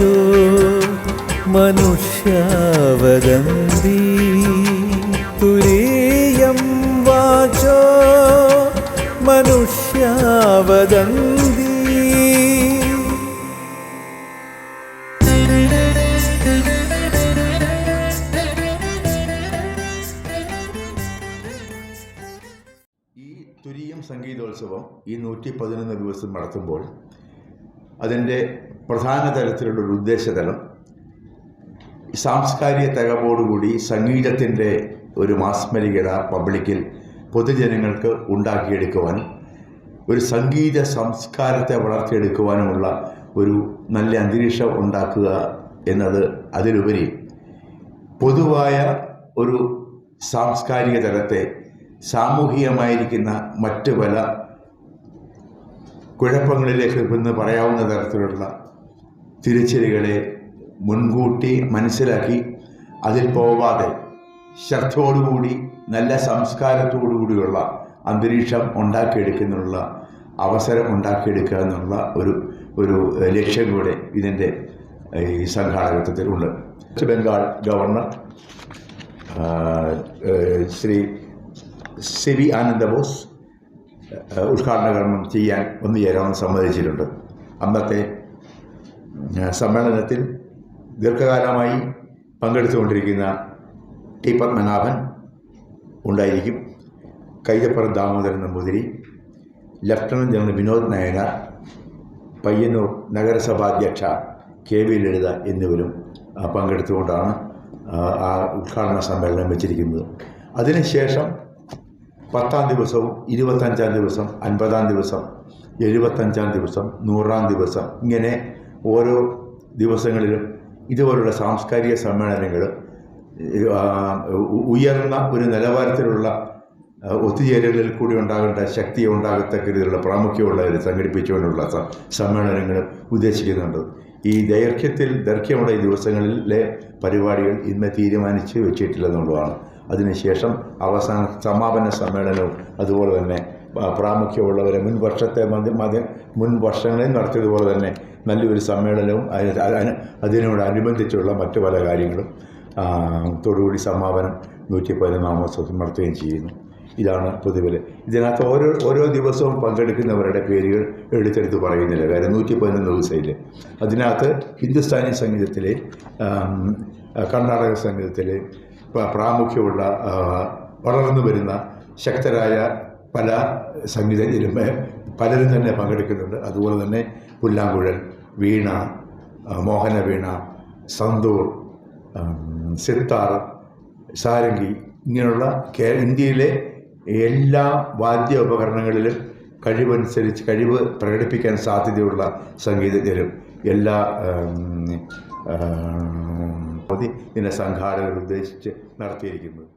വാചോ മനുഷ്യാവദന്തി തുരീയം വാചോ മനുഷ്യാവദന്തി. തുരീയം സംഗീതോത്സവം ഈ 111 ദിവസം നടത്തുമ്പോൾ അതിൻ്റെ പ്രധാന തലത്തിലുള്ളൊരു ഉദ്ദേശതലം സാംസ്കാരിക തകവോടുകൂടി സംഗീതത്തിൻ്റെ ഒരു മാസ്മരികത പബ്ലിക്കിൽ പൊതുജനങ്ങൾക്ക് ഉണ്ടാക്കിയെടുക്കുവാനും ഒരു സംഗീത സംസ്കാരത്തെ വളർത്തിയെടുക്കുവാനുമുള്ള ഒരു നല്ല അന്തരീക്ഷം ഉണ്ടാക്കുക എന്നത് അതിലുപരി പൊതുവായ ഒരു സാംസ്കാരിക തലത്തെ സാമൂഹികമായിരിക്കുന്ന മറ്റ് പല കുഴപ്പങ്ങളിലേക്ക് എന്ന് പറയാവുന്ന തരത്തിലുള്ള തിരിച്ചടികളെ മുൻകൂട്ടി മനസ്സിലാക്കി അതിൽ പോവാതെ ശ്രദ്ധയോടുകൂടി നല്ല സംസ്കാരത്തോടുകൂടിയുള്ള അന്തരീക്ഷം ഉണ്ടാക്കിയെടുക്കുന്നതിനുള്ള അവസരം ഉണ്ടാക്കിയെടുക്കുക എന്നുള്ള ഒരു ലക്ഷ്യം കൂടെ ഇതിൻ്റെ ഈ സംഘാടകത്വത്തിലുണ്ട്. വെസ്റ്റ് ബംഗാൾ ഗവർണർ ശ്രീ സി.വി. ആനന്ദ ബോസ് ഉദ്ഘാടന കർമ്മം ചെയ്യാൻ ഒന്ന് ചേരാൻ സമ്മതിച്ചിട്ടുണ്ട്. അന്നത്തെ സമ്മേളനത്തിൽ ദീർഘകാലമായി പങ്കെടുത്തുകൊണ്ടിരിക്കുന്ന ടി പത്മനാഭൻ ഉണ്ടായിരിക്കും, കൈതപ്പുറം ദാമോദരൻ നമ്പൂതിരി, ലഫ്റ്റനന്റ് ജനറൽ വിനോദ് നായനാർ, പയ്യന്നൂർ നഗരസഭാധ്യക്ഷ കെ വി ലളിത എന്നിവരും പങ്കെടുത്തുകൊണ്ടാണ് ആ ഉദ്ഘാടന സമ്മേളനം വെച്ചിരിക്കുന്നത്. അതിനുശേഷം 10-ാം ദിവസവും 25-ാം ദിവസം 50-ാം ദിവസം 75-ാം ദിവസം 100-ാം ദിവസം ഇങ്ങനെ ഓരോ ദിവസങ്ങളിലും ഇതുപോലുള്ള സാംസ്കാരിക സമ്മേളനങ്ങൾ ഉയർന്ന ഒരു നിലവാരത്തിലുള്ള ഒത്തുചേരലുകളിൽ കൂടി ഉണ്ടാകേണ്ട ശക്തി ഉണ്ടാകത്തക്ക രീതിയിലുള്ള പ്രാമുഖ്യമുള്ളവർ സംഘടിപ്പിച്ചുകൊണ്ടുള്ള സമ്മേളനങ്ങൾ ഉദ്ദേശിക്കുന്നുണ്ട്. ഈ ദൈർഘ്യമുള്ള ഈ ദിവസങ്ങളിലെ പരിപാടികൾ ഇന്ന് തീരുമാനിച്ച് വെച്ചിട്ടില്ലെന്നുള്ളതാണ്. അതിനുശേഷം അവസാന സമാപന സമ്മേളനവും അതുപോലെ തന്നെ പ്രാമുഖ്യമുള്ളവരെ മുൻ വർഷങ്ങളിൽ നടത്തിയതുപോലെ തന്നെ നല്ലൊരു സമ്മേളനവും അതിനോടനുബന്ധിച്ചുള്ള മറ്റു പല കാര്യങ്ങളും തോടുകൂടി സമാപനം 111-ാം ദിവസം നടത്തുകയും ചെയ്യുന്നു. ഇതാണ് പൊതുവിൽ. ഇതിനകത്ത് ഓരോ ദിവസവും പങ്കെടുക്കുന്നവരുടെ പേരുകൾ എടുത്തെടുത്ത് പറയുന്നില്ല, കാര്യം 111 ദിവസമില്ല. അതിനകത്ത് ഹിന്ദുസ്ഥാനി സംഗീതത്തിലെ കർണാടക സംഗീതത്തിലെ പ്രാമുഖ്യമുള്ള വളർന്നു വരുന്ന ശക്തരായ പല സംഗീതജ്ഞരും പലരും തന്നെ പങ്കെടുക്കുന്നുണ്ട്. അതുപോലെ തന്നെ പുല്ലാങ്കുഴൽ, വീണ, മോഹന വീണ, സന്തൂർ, സിത്താർ, സാരംഗി ഇങ്ങനെയുള്ള ഇന്ത്യയിലെ എല്ലാ വാദ്യോപകരണങ്ങളിലും കഴിവ് പ്രകടിപ്പിക്കാൻ സാധ്യതയുള്ള സംഗീതജ്ഞരും എല്ലാ ഇതിനെ സംഘാടകർ ഉദ്ദേശിച്ച് നടത്തിയിരിക്കുന്നത്.